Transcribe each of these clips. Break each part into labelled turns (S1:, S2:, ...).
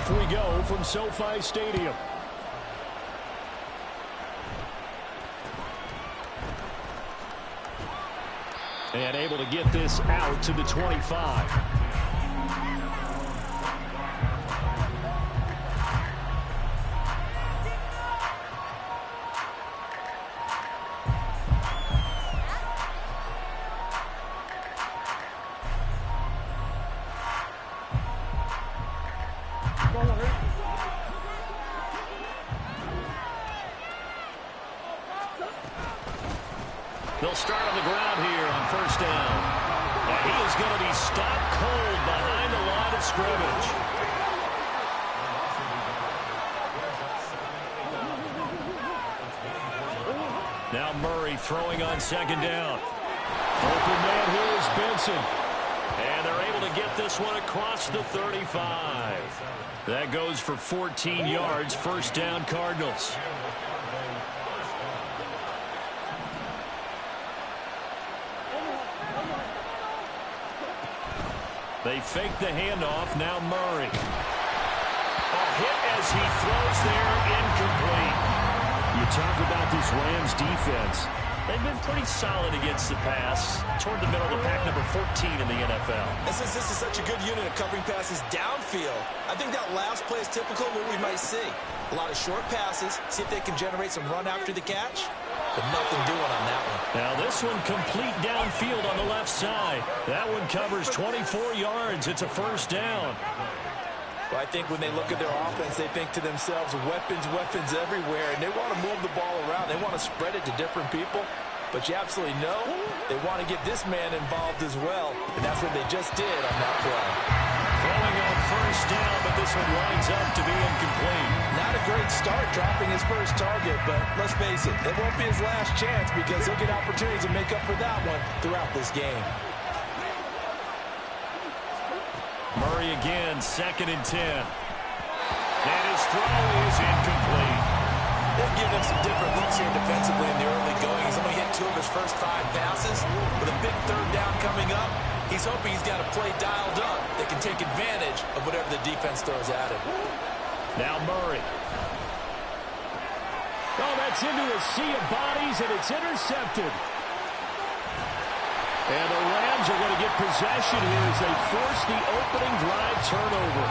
S1: Off we go from SoFi Stadium. And able to get this out to the 25. They'll start on the ground here on first down. And he is going to be stopped cold behind the line of scrimmage. Now Murray throwing on second down. Open man here is Benson. And they're able to get this one across the 35. That goes for 14 yards. First down, Cardinals. They fake the handoff. Now Murray. A hit as he throws there, incomplete. You talk about this Rams defense. They've been pretty solid against the pass. Toward the middle of the pack, number 14 in the NFL.
S2: And since this is such a good unit of covering passes downfield, I think that last play is typical of what we might see. A lot of short passes, see if they can generate some run after the catch. But nothing doing on that one.
S1: Now this one complete downfield on the left side. That one covers 24 yards. It's a first down.
S2: Well, I think when they look at their offense, they think to themselves, weapons, weapons everywhere, and they want to move the ball around. They want to spread it to different people. But you absolutely know they want to get this man involved as well, and that's what they just did on that play.
S1: Throwing on first down, but this one lines up to be incomplete.
S2: Not a great start dropping his first target, but let's face it, it won't be his last chance because he'll get opportunities to make up for that one throughout this game.
S1: Murray again, 2nd and 10. And his throw is incomplete.
S2: They'll give him some different looks here defensively in the early going. He's only hit 2 of his first 5 passes. With a big third down coming up, he's hoping he's got a play dialed up that can take advantage of whatever the defense throws at him.
S1: Now Murray. Oh, that's into a sea of bodies, and it's intercepted. And the Rams are going to get possession here as they force the opening drive turnover.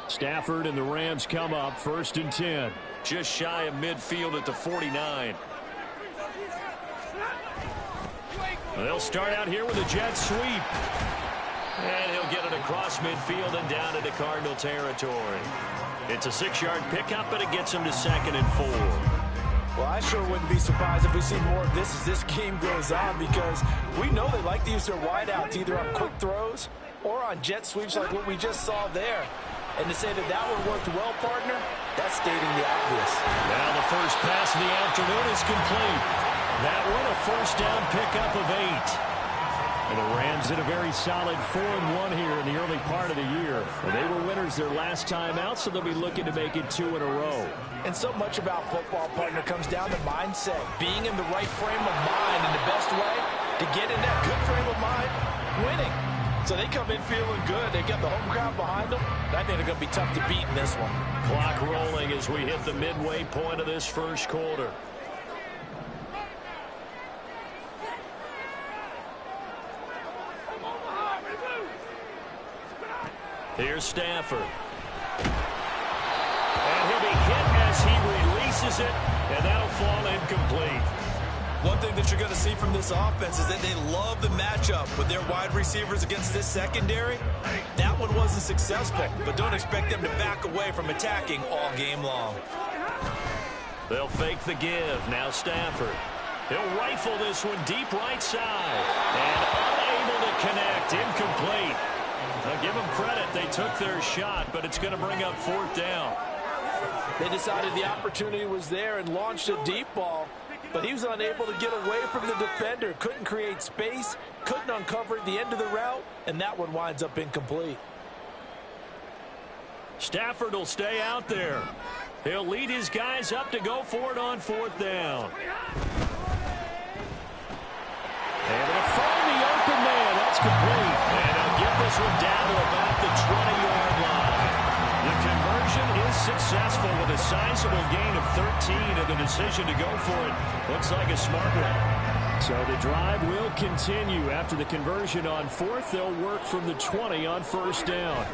S1: Stafford and the Rams come up 1st and 10. Just shy of midfield at the 49. They'll start out here with a jet sweep. And he'll get it across midfield and down into Cardinal territory. It's a 6-yard pickup, but it gets him to 2nd and 4.
S2: Well, I sure wouldn't be surprised if we see more of this as this game goes on because we know they like to use their wideouts either on quick throws or on jet sweeps like what we just saw there. And to say that that one worked well, partner, that's stating the obvious.
S1: Now the first pass of the afternoon is complete. That one a first down pickup of 8. And the Rams in a very solid 4-1 here in the early part of the year. And they were winners their last time out, so they'll be looking to make it 2 in a row.
S2: And so much about football, partner, comes down to mindset. Being in the right frame of mind, and the best way to get in that good frame of mind, winning. So they come in feeling good. They got the home crowd behind them. I think they're going to be tough to beat in this one.
S1: Clock rolling as we hit the midway point of this first quarter. Here's Stafford. And he'll be hit as he releases it, and that'll fall incomplete.
S2: One thing that you're going to see from this offense is that they love the matchup with their wide receivers against this secondary. That one wasn't successful, but don't expect them to back away from attacking all game long.
S1: They'll fake the give. Now Stafford. He'll rifle this one deep right side. And unable to connect. Incomplete. I'll give them credit. They took their shot, but it's going to bring up 4th down.
S2: They decided the opportunity was there and launched a deep ball. but he was unable to get away from the defender. Couldn't create space, couldn't uncover the end of the route, and that one winds up incomplete.
S1: Stafford will stay out there. He'll lead his guys up to go for it on 4th down. Able to find the open man. That's complete. And they'll get this one down to about the 20-yard line. The conversion is successful with a sizable gain of 13 and the decision to go for it. Looks like a smart one. So the drive will continue. After the conversion on 4th, they'll work from the 20 on 1st down.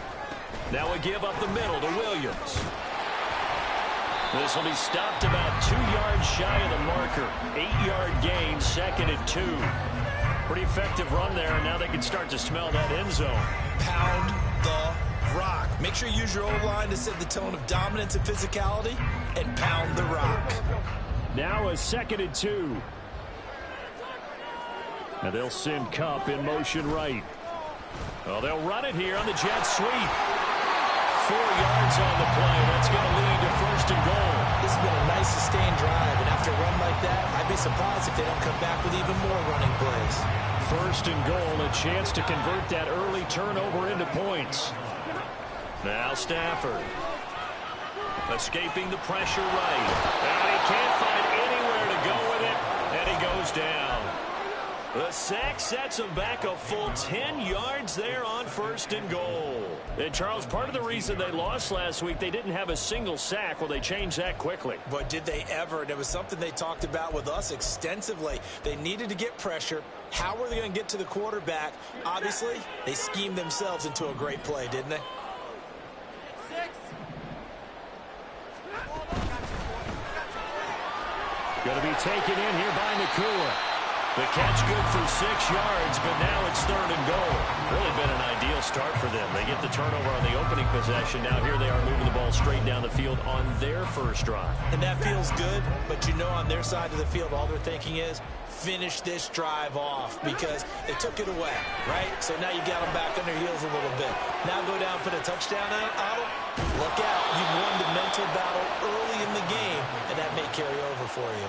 S1: Now we give up the middle to Williams. This will be stopped about 2 yards shy of the marker. 8-yard gain, 2nd and 2. Pretty effective run there, and now they can start to smell that end zone.
S2: Pound the rock. Make sure you use your O-line to set the tone of dominance and physicality, and pound the rock.
S1: Now a 2nd and 2. And they'll send Kupp in motion right. Well, they'll run it here on the jet sweep. 4 yards on the play. That's going to lead to 1st and goal.
S2: This has been a nice sustained drive, and after a run like that, I'd be surprised if they don't come back with even more running plays.
S1: 1st and goal, a chance to convert that early turnover into points. Now Stafford. Escaping the pressure right. And he can't find anywhere to go with it, and he goes down. The sack sets him back a full 10 yards there on 1st and goal. And Charles, part of the reason they lost last week, they didn't have a single sack. Well, they changed that quickly.
S2: But did they ever? And it was something they talked about with us extensively. They needed to get pressure. How were they going to get to the quarterback? Obviously, they schemed themselves into a great play, didn't they?
S1: Going to be taken in here by Nakua. The catch good for 6 yards, but now it's 3rd and goal. Really been an ideal start for them. They get the turnover on the opening possession. Now here they are moving the ball straight down the field on their first drive.
S2: And that feels good, but you know on their side of the field, all they're thinking is, finish this drive off because they took it away, right? So now you got them back on their heels a little bit. Now go down, put a touchdown on them. Look out. You've won the mental battle early in the game, and that may carry over for you.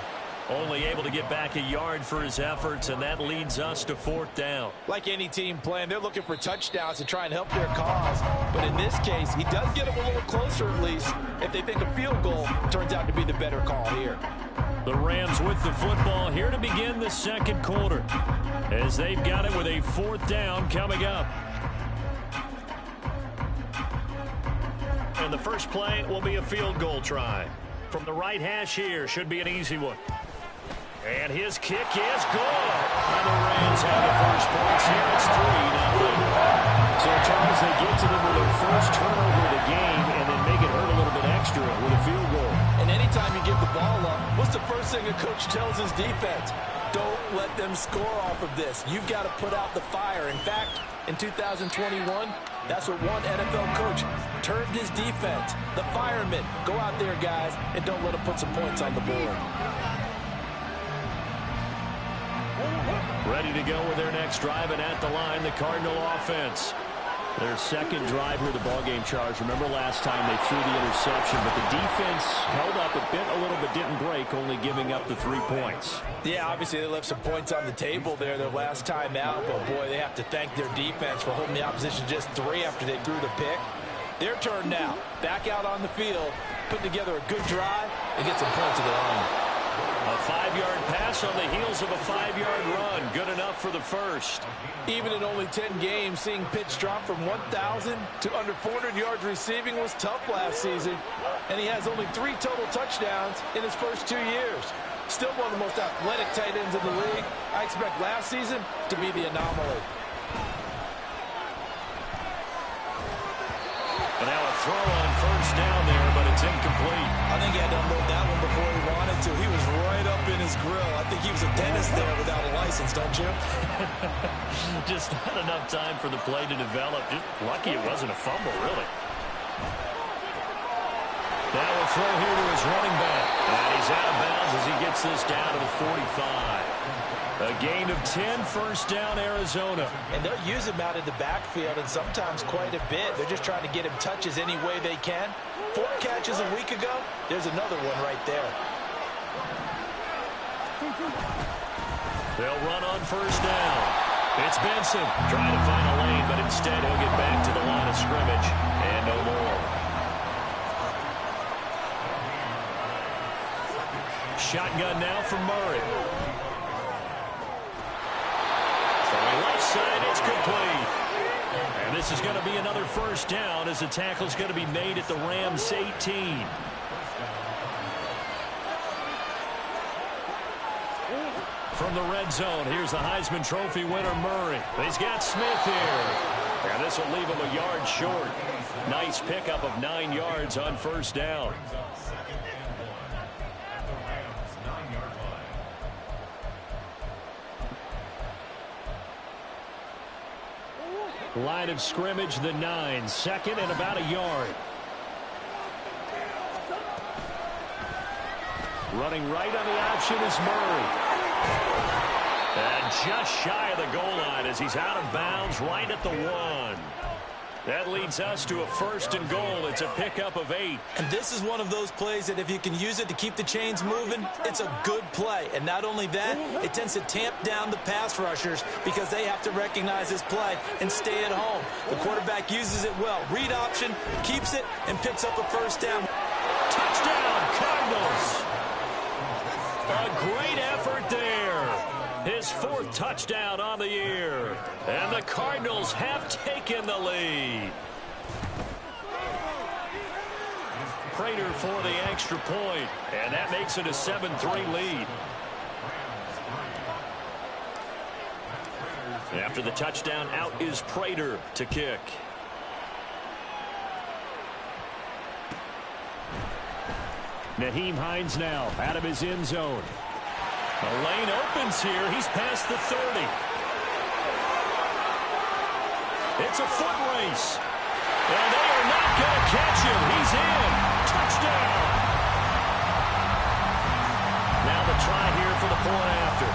S1: Only able to get back a yard for his efforts, and that leads us to 4th down.
S2: Like any team playing, they're looking for touchdowns to try and help their cause. But in this case, he does get them a little closer at least. If they think a field goal turns out to be the better call here.
S1: The Rams with the football here to begin the 2nd quarter, as they've got it with a 4th down coming up. And the first play will be a field goal try. From the right hash here, should be an easy one. And his kick is good. And the Rams have the first points here. It's 3-0. So, Charles, they get to them with their first turnover of the game and then make it hurt a little bit extra with a field goal.
S2: And anytime you give the ball up, what's the first thing a coach tells his defense? Don't let them score off of this. You've got to put out the fire. In fact, in 2021, that's what one NFL coach termed his defense. The firemen. Go out there, guys, and don't let them put some points on the board.
S1: Ready to go with their next drive, and at the line, the Cardinal offense. Their second drive here, the ballgame, Charge. Remember last time they threw the interception, but the defense held up a bit, a little bit didn't break, only giving up the 3 points.
S2: Yeah, obviously they left some points on the table there their last time out, but boy, they have to thank their defense for holding the opposition just 3 after they threw the pick. Their turn now. Back out on the field, put together a good drive, and get some points of their own.
S1: A 5-yard pass on the heels of a 5-yard run. Good enough for the first.
S2: Even in only 10 games, seeing Pitts drop from 1,000 to under 400 yards receiving was tough last season. And he has only 3 total touchdowns in his first 2 years. Still one of the most athletic tight ends in the league. I expect last season to be the anomaly.
S1: And now a throw on first down there, but it's incomplete.
S2: I think he had to unload that one before he wanted to. He was right up in his grill. I think he was a dentist there without a license, don't you?
S1: Just not enough time for the play to develop. Just lucky it wasn't a fumble, really. Now a throw here to his running back. And he's out of bounds as he gets this down to the 45. A gain of 10, first down, Arizona.
S2: And they'll use him out in the backfield, and sometimes quite a bit. They're just trying to get him touches any way they can. 4 catches a week ago. There's another one right there.
S1: They'll run on first down. It's Benson trying to find a lane, but instead he'll get back to the line of scrimmage and no more. Shotgun now for Murray. From the left side, it's complete. And this is going to be another first down as the tackle's going to be made at the Rams 18. From the red zone, here's the Heisman Trophy winner, Murray. He's got Smith here. And this will leave him a yard short. Nice pickup of 9 yards on first down. Line of scrimmage, the 9. Second and about a yard. Running right on the option is Murray. And just shy of the goal line as he's out of bounds right at the 1. That leads us to a first and goal. It's a pickup of 8.
S2: And this is one of those plays that if you can use it to keep the chains moving, it's a good play. And not only that, it tends to tamp down the pass rushers because they have to recognize this play and stay at home. The quarterback uses it well. Read option, keeps it, and picks up a first down.
S1: Touchdown, Cardinals. A great effort there. His 4th touchdown on the year. And the Cardinals have taken the lead. Prater for the extra point. And that makes it a 7-3 lead. After the touchdown, out is Prater to kick. Nyheim Hines now out of his end zone. The lane opens here. He's past the 30. It's a foot race. And they are not going to catch him. He's in. Touchdown. Now the try here for the point after.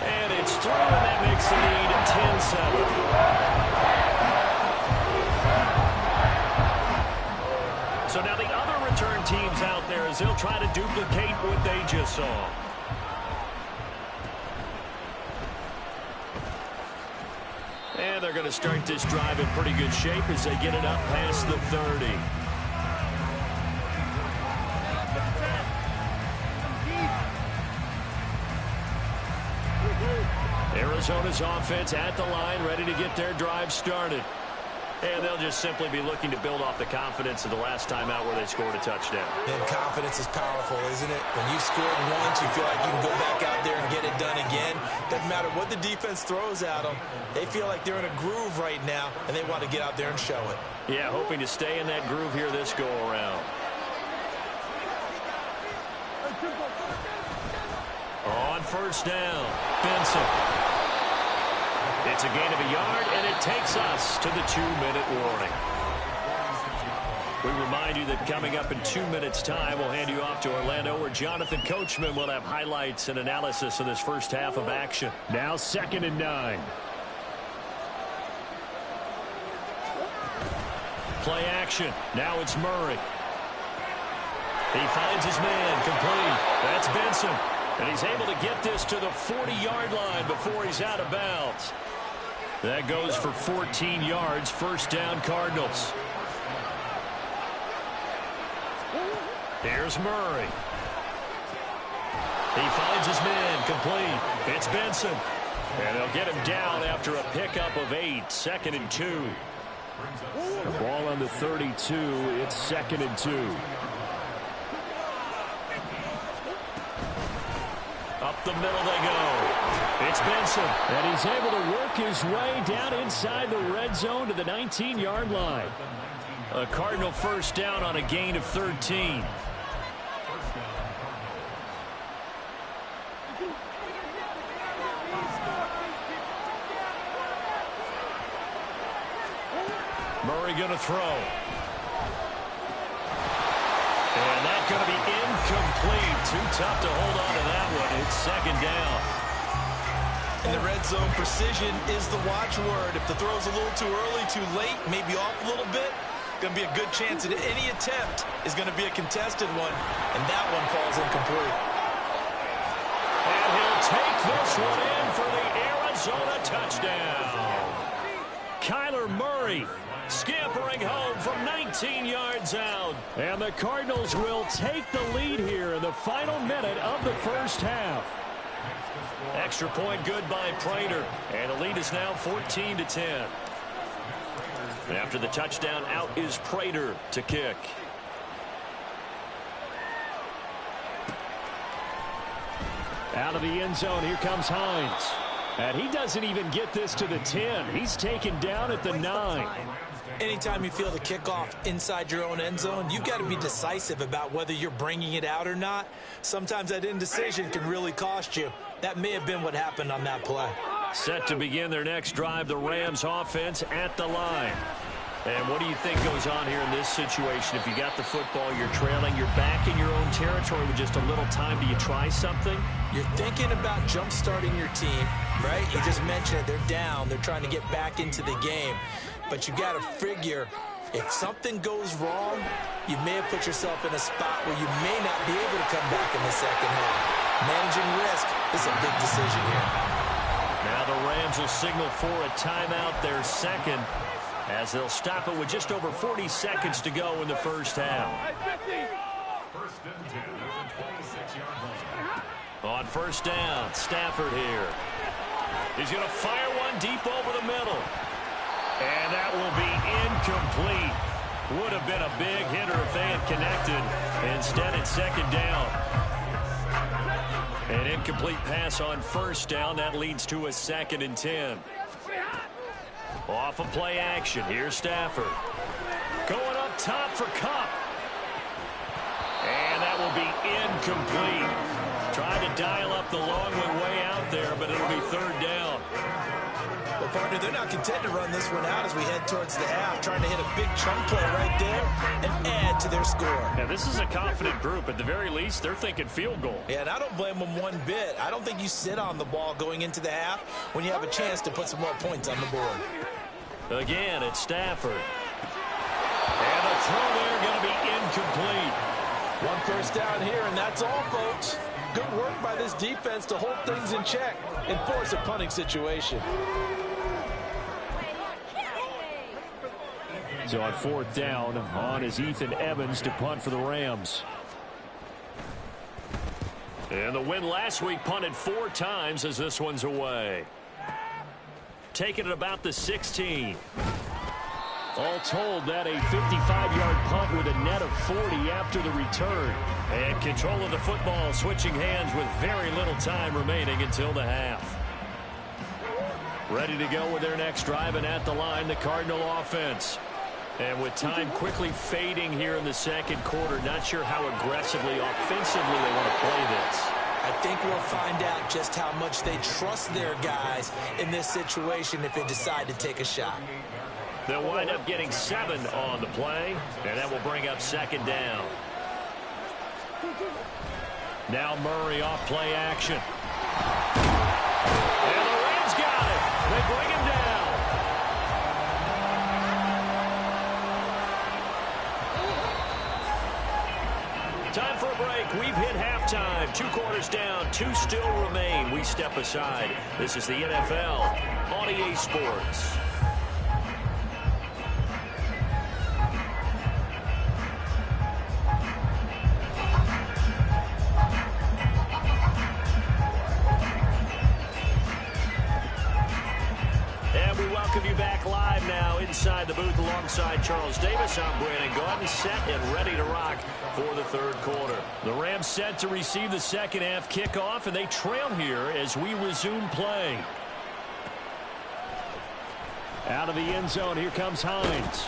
S1: And it's through, and that makes the lead 10-7. So now the other return teams out there as they'll try to duplicate what they just saw. And they're going to start this drive in pretty good shape as they get it up past the 30. Arizona's offense at the line, ready to get their drive started. And they'll just simply be looking to build off the confidence of the last time out where they scored a touchdown.
S2: And confidence is powerful, isn't it? When you've scored once, you feel like you can go back out there and get it done again. Doesn't matter what the defense throws at them. They feel like they're in a groove right now, and they want to get out there and show it.
S1: Yeah, hoping to stay in that groove here this go-around. On first down, Benson. It's a gain of a yard, and it takes us to the 2-minute warning. We remind you that coming up in 2 minutes' time, we'll hand you off to Orlando, where Jonathan Coachman will have highlights and analysis of this first half of action. Now 2nd and 9. Play action. Now it's Murray. He finds his man complete. That's Benson. And he's able to get this to the 40-yard line before he's out of bounds. That goes for 14 yards. First down, Cardinals. Here's Murray. He finds his man complete. It's Benson. And they'll get him down after a pickup of 8. 2nd and 2. Ball on the 32. It's 2nd and 2. Up the middle they go. It's Benson. And he's able to work his way down inside the red zone to the 19-yard line. A Cardinal first down on a gain of 13. Murray going to throw. And that's going to be incomplete. Too tough to hold on to that one. It's 2nd down.
S2: In the red zone, precision is the watchword. If the throw's a little too early, too late, maybe off a little bit, going to be a good chance that any attempt is going to be a contested one, and that one falls incomplete.
S1: And he'll take this one in for the Arizona touchdown. Kyler Murray scampering home from 19 yards out. And the Cardinals will take the lead here in the final minute of the first half. Extra point good by Prater. And the lead is now 14-10. After the touchdown, out is Prater to kick. Out of the end zone, here comes Hines. And he doesn't even get this to the 10. He's taken down at the 9.
S2: Anytime you feel the kickoff inside your own end zone, you've got to be decisive about whether you're bringing it out or not. Sometimes that indecision can really cost you. That may have been what happened on that play.
S1: Set to begin their next drive, the Rams offense at the line. And what do you think goes on here in this situation? If you got the football, you're trailing, you're back in your own territory with just a little time. Do you try something?
S2: You're thinking about jump-starting your team, right? You just mentioned it. They're down. They're trying to get back into the game. But you got to figure, if something goes wrong, you may have put yourself in a spot where you may not be able to come back in the second half. Managing risk is a big decision here.
S1: Now the Rams will signal for a timeout, their second, as they'll stop it with just over 40 seconds to go in the first half. On first down, Stafford here. He's going to fire one deep over the middle. And that will be incomplete. Would have been a big hitter if they had connected. Instead, it's second down. An incomplete pass on first down. That leads to a 2nd and 10. Off of play action. Here's Stafford. Going up top for Kupp. And that will be incomplete. Trying to dial up the long one way out there, but it'll be third down.
S2: Well, partner, they're not content to run this one out as we head towards the half, trying to hit a big chunk play right there and add to their score.
S1: Yeah, this is a confident group. At the very least, they're thinking field goal.
S2: Yeah, and I don't blame them one bit. I don't think you sit on the ball going into the half when you have a chance to put some more points on the board.
S1: Again, it's Stafford. And the throw there going to be incomplete.
S2: One first down here, and that's all, folks. Good work by this defense to hold things in check and force a punting situation.
S1: So on fourth down, on is Ethan Evans to punt for the Rams. And the win last week punted 4 times as this one's away. Taking it about the 16. All told, that a 55-yard punt with a net of 40 after the return. And control of the football switching hands with very little time remaining until the half. Ready to go with their next drive, and at the line, the Cardinal offense. And with time quickly fading here in the second quarter, not sure how aggressively, offensively they want to play this.
S2: I think we'll find out just how much they trust their guys in this situation if they decide to take a shot.
S1: They'll wind up getting 7 on the play, and that will bring up second down. Now Murray off play action. And the Rams got it. They bring him down. Time for a break. We've hit halftime. 2 quarters down. 2 still remain. We step aside. This is the NFL on EA Sports. Welcome you back live now inside the booth alongside Charles Davis. I'm Brandon Gaudin, set and ready to rock for the third quarter. The Rams set to receive the second half kickoff, and they trail here as we resume play. Out of the end zone, here comes Hines.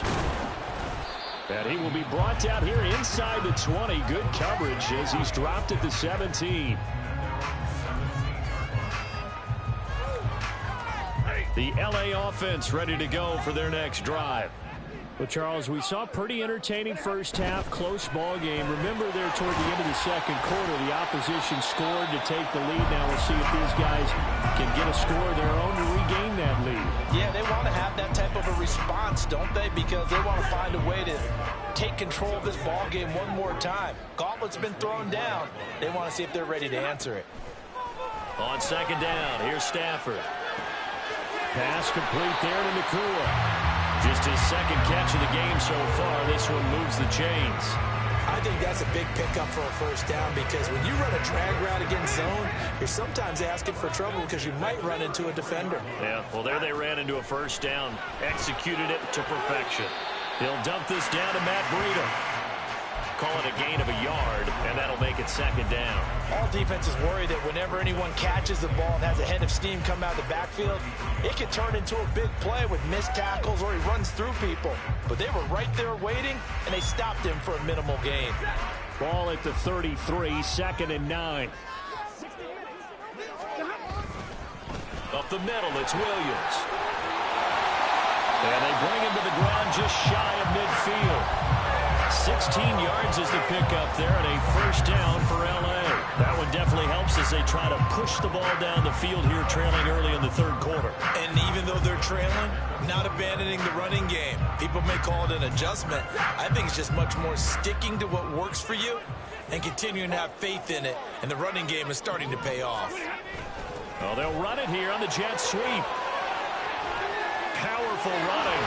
S1: And he will be brought down here inside the 20. Good coverage as he's dropped at the 17. The LA offense ready to go for their next drive. Well, Charles, we saw a pretty entertaining first half, close ball game. Remember there toward the end of the second quarter, the opposition scored to take the lead. Now we'll see if these guys can get a score of their own to regain that lead.
S2: Yeah, they want to have that type of a response, don't they? Because they want to find a way to take control of this ball game one more time. Gauntlet's been thrown down. They want to see if they're ready to answer it.
S1: On second down, here's Stafford. Pass complete there to Nakua. Just his second catch of the game so far. This one moves the chains.
S2: I think that's a big pickup for a first down because when you run a drag route against zone, you're sometimes asking for trouble because you might run into a defender.
S1: Yeah, well, there they ran into a first down. Executed it to perfection. He'll dump this down to Matt Breida. Call it a gain of a yard, and that'll make it second down.
S2: All defenses worry that whenever anyone catches the ball and has a head of steam come out of the backfield, it can turn into a big play with missed tackles or he runs through people. But they were right there waiting, and they stopped him for a minimal gain.
S1: Ball at the 33, second and 9. Up the middle, it's Williams. And they bring him to the ground just shy of midfield. 16 yards is the pickup there, and a first down for L.A. That one definitely helps as they try to push the ball down the field here, trailing early in the third quarter.
S2: And even though they're trailing, not abandoning the running game. People may call it an adjustment. I think it's just much more sticking to what works for you and continuing to have faith in it, and the running game is starting to pay off.
S1: Well, they'll run it here on the jet sweep. Powerful running.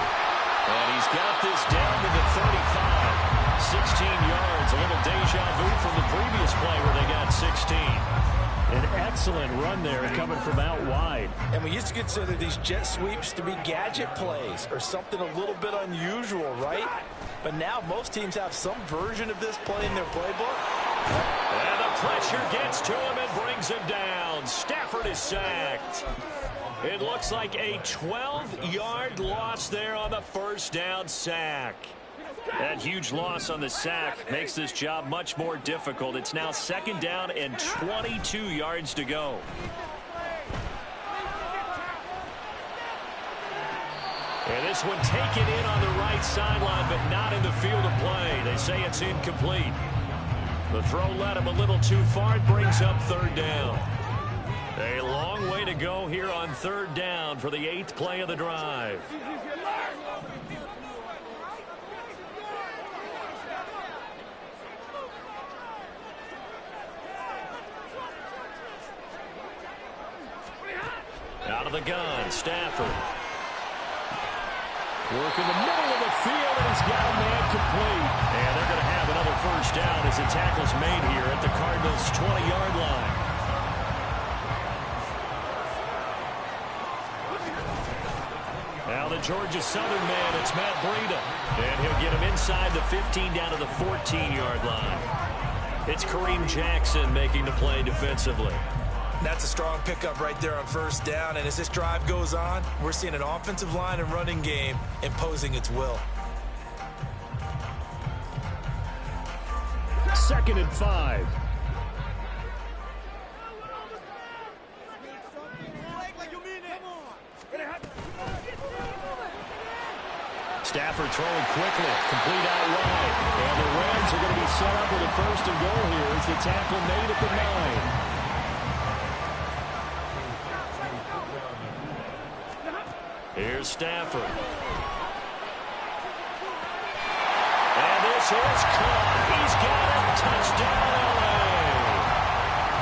S1: And he's got this down to the 35. 16 yards, a little deja vu from the previous play where they got 16. An excellent run there coming from out wide.
S2: And we used to consider these jet sweeps to be gadget plays or something a little bit unusual, right? But now most teams have some version of this play in their playbook.
S1: And the pressure gets to him and brings him down. Stafford is sacked. It looks like a 12-yard loss there on the first down sack. That huge loss on the sack makes this job much more difficult. It's now second down and 22 yards to go. And this one taken in on the right sideline, but not in the field of play. They say it's incomplete. The throw led him a little too far. It brings up third down. A long way to go here on third down for the 8th play of the drive. Out of the gun, Stafford. Work in the middle of the field, and he's got a man complete. And they're going to have another first down as the tackle's made here at the Cardinals' 20-yard line. Now the Georgia Southern man, it's Matt Breida. And he'll get him inside the 15 down to the 14-yard line. It's Kareem Jackson making the play defensively.
S2: That's a strong pickup right there on first down. And as this drive goes on, we're seeing an offensive line and running game imposing its will.
S1: Second and 5. Stafford throwing quickly, complete out wide. And the Rams are going to be set up with a first and goal here as the tackle made at the 9. Here's Stafford. And this is caught. He's got it. Touchdown, L.A.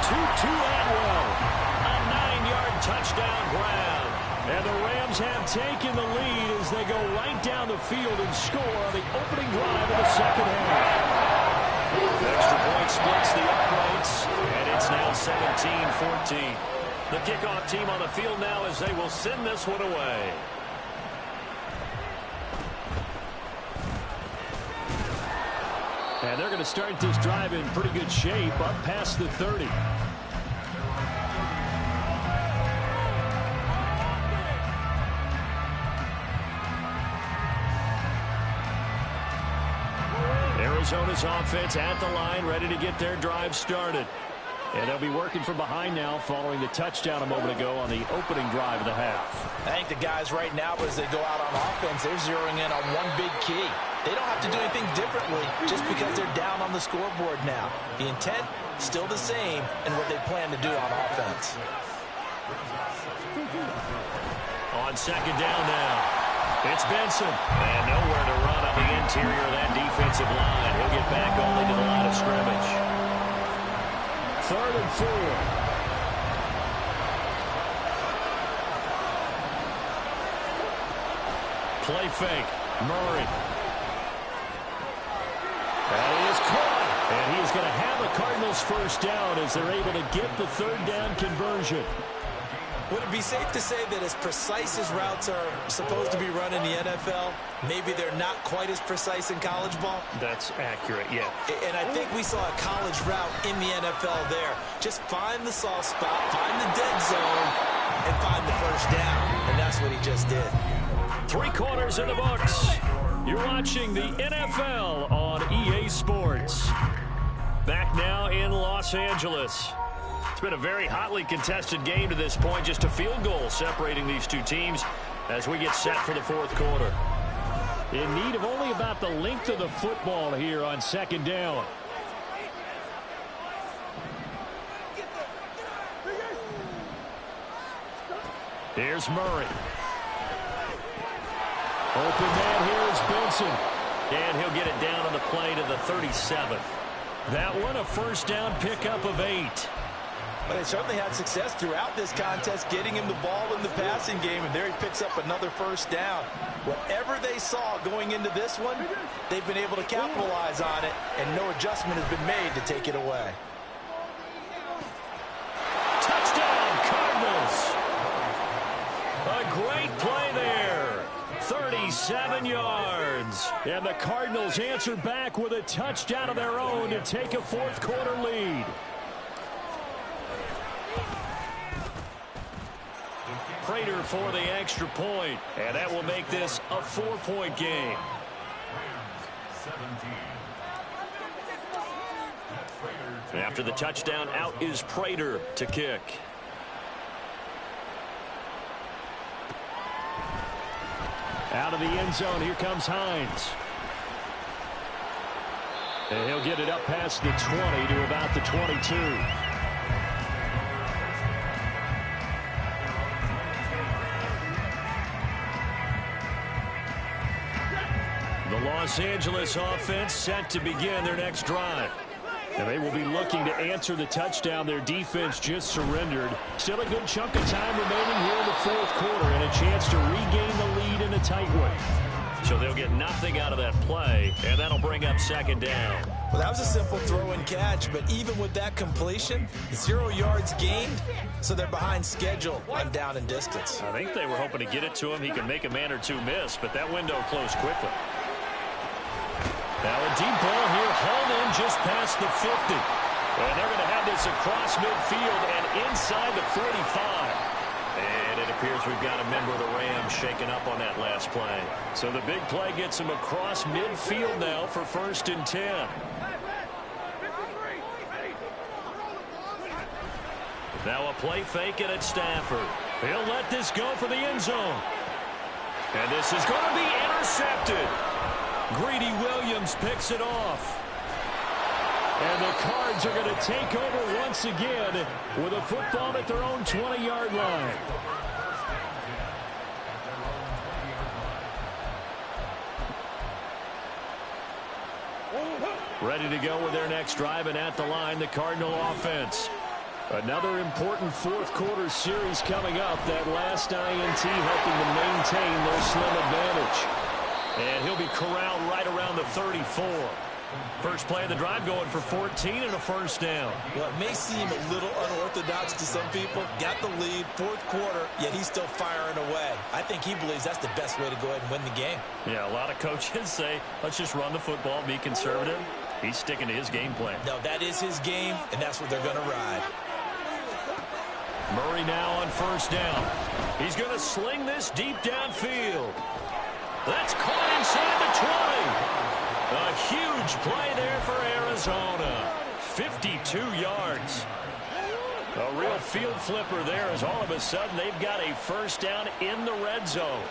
S1: Tutu Atwell. A 9-yard touchdown grab. And the Rams have taken the lead as they go right down the field and score on the opening drive of the second half. Extra point splits the uprights, and it's now 17-14. The kickoff team on the field now as they will send this one away. And they're going to start this drive in pretty good shape up past the 30. Arizona's offense at the line, ready to get their drive started. And they'll be working from behind now following the touchdown a moment ago on the opening drive of the half.
S2: I think the guys right now, as they go out on offense, they're zeroing in on one big key. They don't have to do anything differently just because they're down on the scoreboard now. The intent, still the same, and what they plan to do on offense.
S1: On second down now, it's Benson. And nowhere to run on the interior of that defensive line. He'll get back only to the line of scrimmage. 3rd and 4. Play fake. Murray. And he is caught. And he is going to have the Cardinals first down as they're able to get the 3rd down conversion.
S2: Would it be safe to say that as precise as routes are supposed to be run in the NFL, maybe they're not quite as precise in college ball?
S1: That's accurate, yeah.
S2: And I think we saw a college route in the NFL there. Just find the soft spot, find the dead zone, and find the first down. And that's what he just did.
S1: 3 quarters in the books. You're watching the NFL on EA Sports. Back now in Los Angeles. It's been a very hotly contested game to this point. Just a field goal separating these two teams as we get set for the 4th quarter. In need of only about the length of the football here on second down. Here's Murray. Open man here is Benson. And he'll get it down on the play to the 37. That one a first down pickup of 8.
S2: But they certainly had success throughout this contest getting him the ball in the passing game, and there he picks up another first down. Whatever they saw going into this one, they've been able to capitalize on it, and no adjustment has been made to take it away.
S1: Touchdown, Cardinals! A great play there. 37 yards. And the Cardinals answer back with a touchdown of their own to take a 4th quarter lead. Prater for the extra point, and that will make this a 4-point game. After the touchdown, out is Prater to kick. Out of the end zone, here comes Hines. And he'll get it up past the 20 to about the 22. The Los Angeles offense set to begin their next drive. And they will be looking to answer the touchdown their defense just surrendered. Still a good chunk of time remaining here in the 4th quarter and a chance to regain the lead in a tight one. So they'll get nothing out of that play, and that'll bring up second down.
S2: Well, that was a simple throw and catch, but even with that completion, 0 yards gained, so they're behind schedule on down and distance.
S1: I think they were hoping to get it to him. He could make a man or two miss, but that window closed quickly. Now a deep ball here, hauled in just past the 50. And they're going to have this across midfield and inside the 45. And it appears we've got a member of the Rams shaken up on that last play. So the big play gets him across midfield now for 1st and 10. Now a play fake and it's Stafford. He'll let this go for the end zone. And this is going to be intercepted. Greedy Williams picks it off. And the Cards are going to take over once again with a football at their own 20-yard line. Ready to go with their next drive, and at the line, the Cardinal offense. Another important 4th quarter series coming up. That last INT helping to maintain their slim advantage. And he'll be corralled right around the 34. First play of the drive going for 14 and a first down.
S2: Well, it may seem a little unorthodox to some people. Got the lead, 4th quarter, yet he's still firing away. I think he believes that's the best way to go ahead and win the game.
S1: Yeah, a lot of coaches say, let's just run the football, be conservative. He's sticking to his game plan.
S2: No, that is his game, and that's what they're going to ride.
S1: Murray now on first down. He's going to sling this deep downfield. That's caught inside the 20. A huge play there for Arizona. 52 yards. A real field flipper there as all of a sudden they've got a first down in the red zone.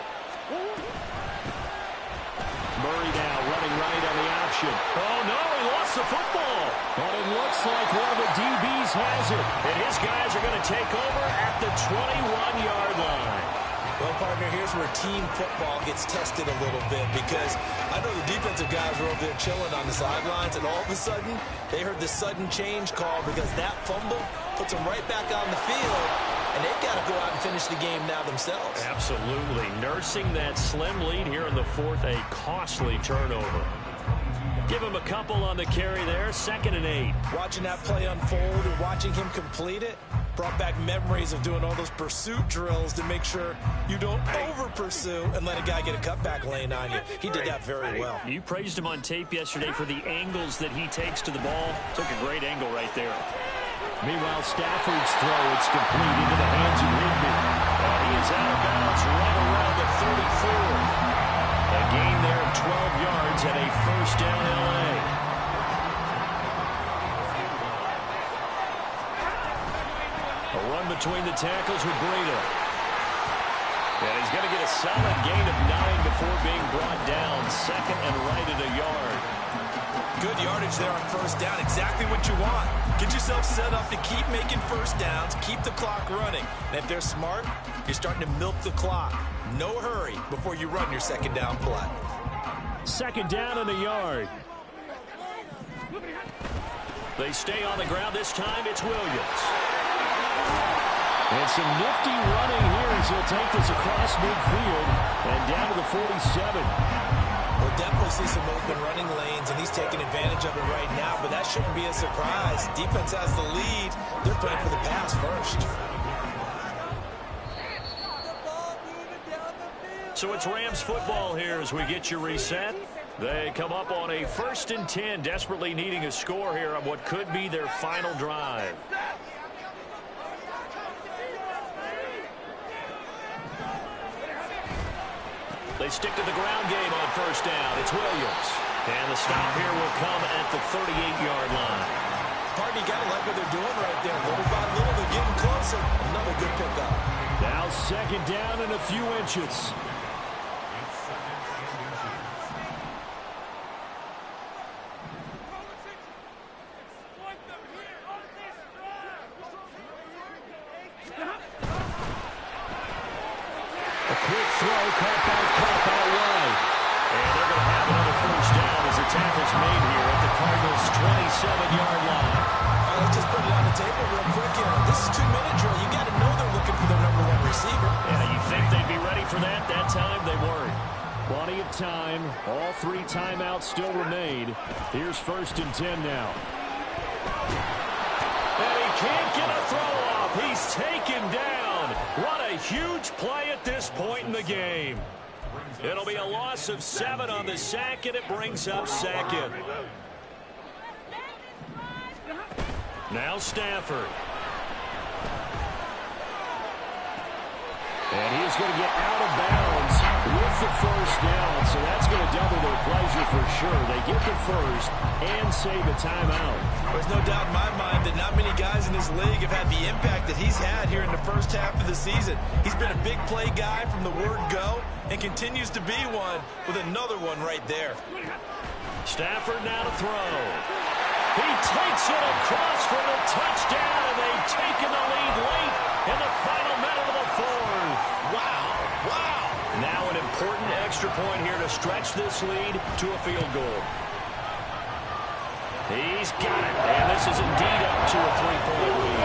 S1: Murray now running right on the option. Oh, no, he lost the football. But it looks like one of the DBs has it. And his guys are going to take over at the 21-yard line.
S2: Well, partner, here's where team football gets tested a little bit because I know the defensive guys were over there chilling on the sidelines, and all of a sudden, they heard the sudden change call because that fumble puts them right back on the field, and they've got to go out and finish the game now themselves.
S1: Absolutely. Nursing that slim lead here in the fourth, a costly turnover. Give him a couple on the carry there, 2nd and 8.
S2: Watching that play unfold and watching him complete it brought back memories of doing all those pursuit drills to make sure you don't over-pursue and let a guy get a cutback lane on you. He did that very well.
S1: You praised him on tape yesterday for the angles that he takes to the ball. Took a great angle right there. Meanwhile, Stafford's throw, it's complete into the hands of Higbee. And he is out of bounds right around the 34. A gain there of 12 yards and a first down L.A. A run between the tackles with Breida. And he's going to get a solid gain of 9 before being brought down. 2nd and right at a yard.
S2: Good yardage there on first down. Exactly what you want. Get yourself set up to keep making first downs, keep the clock running. And if they're smart, you're starting to milk the clock. No hurry before you run your second down play.
S1: 2nd down and a yard. They stay on the ground this time. It's Williams. And some nifty running here as he'll take this across midfield and down to the 47.
S2: We'll definitely see some open running lanes, and he's taking advantage of it right now, but that shouldn't be a surprise. Defense has the lead. They're playing for the pass first.
S1: So it's Rams football here as we get you reset. They come up on a 1st and 10, desperately needing a score here on what could be their final drive. They stick to the ground game on first down. It's Williams. And the stop here will come at the 38-yard line.
S2: Partner, you got to like what they're doing right there. Little by little, they're getting closer. Another good pickup.
S1: Now 2nd down and a few inches. A quick throw, caught by Kupp out wide. And they're going to have another first down as the tackle's made here at the Cardinals' 27-yard line.
S2: All right, let's just put it on the table real quick here. This is 2-minute drill. You got to know they're looking for their number 1 receiver.
S1: Yeah, you think they'd be ready for that? That time they weren't. Plenty of time. All 3 timeouts still remain. Here's 1st and 10 now. And he can't get a throw off. He's taken down. What a huge play at this point in the game. It'll be a loss of 7 on the sack, and it brings up 2nd. Now Stafford. And he's going to get out of bounds with the first down, so that's going to double their pleasure for sure. They get the first and save a timeout.
S2: There's no doubt in my mind that not many guys in this league have had the impact that he's had here in the first half of the season. He's been a big play guy from the word go and continues to be one with another one right there.
S1: Stafford now to throw. He takes it across for the touchdown, and they've taken the lead late in the final minute of the 4th.
S2: Wow.
S1: Now an important extra point here to stretch this lead to a field goal. He's got it, and this is indeed up to a 3-point lead.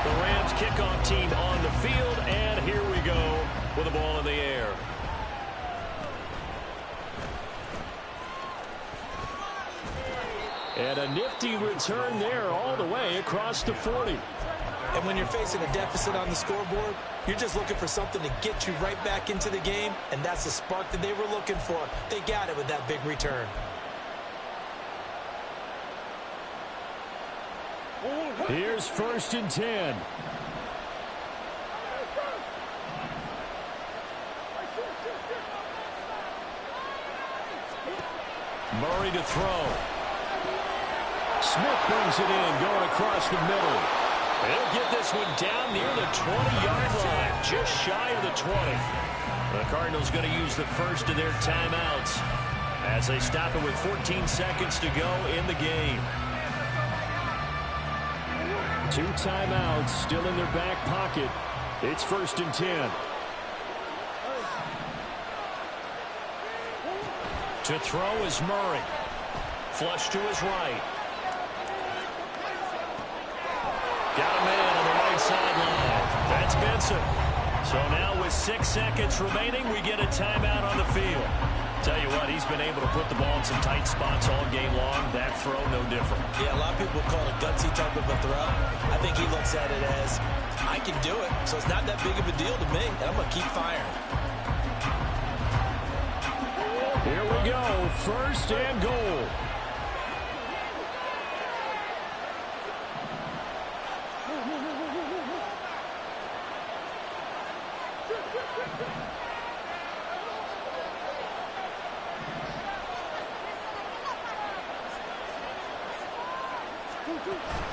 S1: The Rams kickoff team on the field, and here we go with the ball in the air. And a nifty return there all the way across the 40.
S2: And when you're facing a deficit on the scoreboard, you're just looking for something to get you right back into the game, and that's the spark that they were looking for. They got it with that big return.
S1: Here's 1st and 10. Murray to throw. Smith brings it in, going across the middle. They'll get this one down near the 20-yard line, just shy of the 20. The Cardinals going to use the first of their timeouts as they stop it with 14 seconds to go in the game. 2 timeouts still in their back pocket. It's 1st and 10. To throw is Murray. Flush to his right. Got him in on the right sideline. That's Benson. So now with 6 seconds remaining, we get a timeout on the field. Tell you what, he's been able to put the ball in some tight spots all game long. That throw, no different.
S2: Yeah, a lot of people call it a gutsy type of a throw. I think he looks at it as, I can do it, so it's not that big of a deal to me, and I'm going to keep firing.
S1: Here we go, 1st and goal.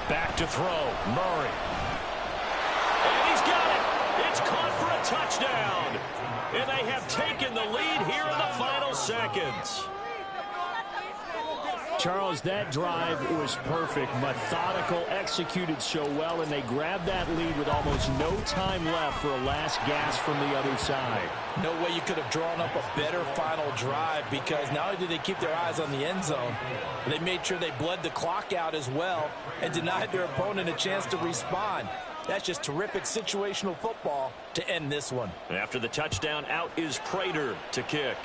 S1: Back to throw, Murray. And he's got it. It's caught for a touchdown. And they have taken the lead here in the final seconds. Charles, that drive was perfect, methodical, executed so well, and they grabbed that lead with almost no time left for a last gasp from the other side.
S2: No way you could have drawn up a better final drive, because not only did they keep their eyes on the end zone, they made sure they bled the clock out as well and denied their opponent a chance to respond. That's just terrific situational football to end this one.
S1: After the touchdown, out is Prater to kick.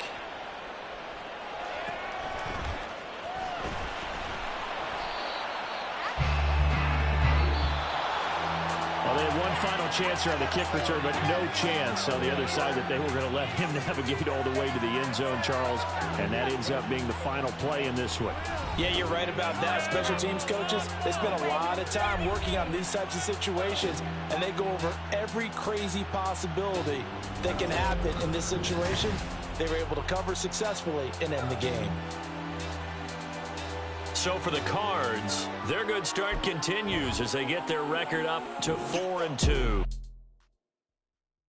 S1: Well, they had one final chance here on the kick return, but no chance on the other side that they were going to let him navigate all the way to the end zone, Charles. And that ends up being the final play in this one.
S2: Yeah, you're right about that. Special teams coaches, they spend a lot of time working on these types of situations, and they go over every crazy possibility that can happen in this situation. They were able to cover successfully and end the game.
S1: So for the Cards, their good start continues as they get their record up to 4-2.